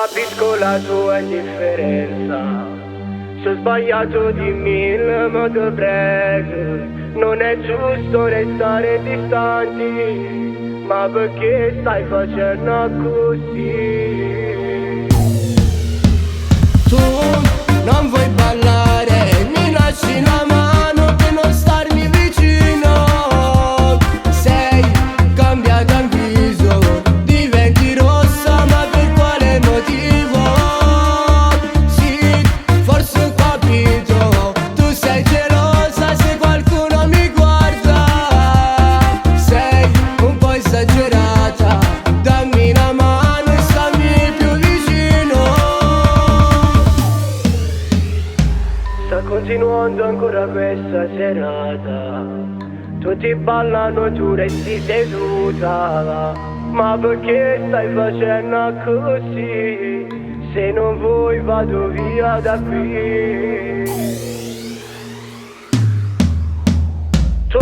capisco la tua indifferenza. Se ho sbagliato di mille, ma te prego, non è giusto restare distanti. Ma perché stai facendo così? Tu non vuoi ballare, mi lasci la mano per non starmi vicino. Sei cambiata in viso, diventi rossa, ma per quale motivo? Sì, forse ho capito, tu sei gelosa se qualcuno mi guarda. Sei un po' esagerata, dammi una mano e stammi più vicino. Sta continuando ancora questa serata, tutti ballano, tu resti seduta. Ma perché stai facendo così? Se non vuoi vado via da qui. Tu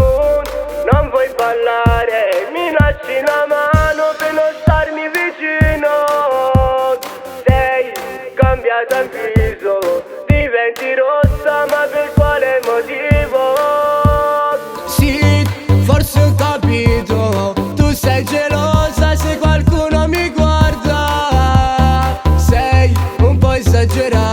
non vuoi ballare, mi lasci la mano per non starmi vicino. Sei cambiata in viso, diventi rossa, ma per quale motivo? Sì, forse ho capito, tu sei gelosa se qualcuno mi guarda. Sei un po' esagerata,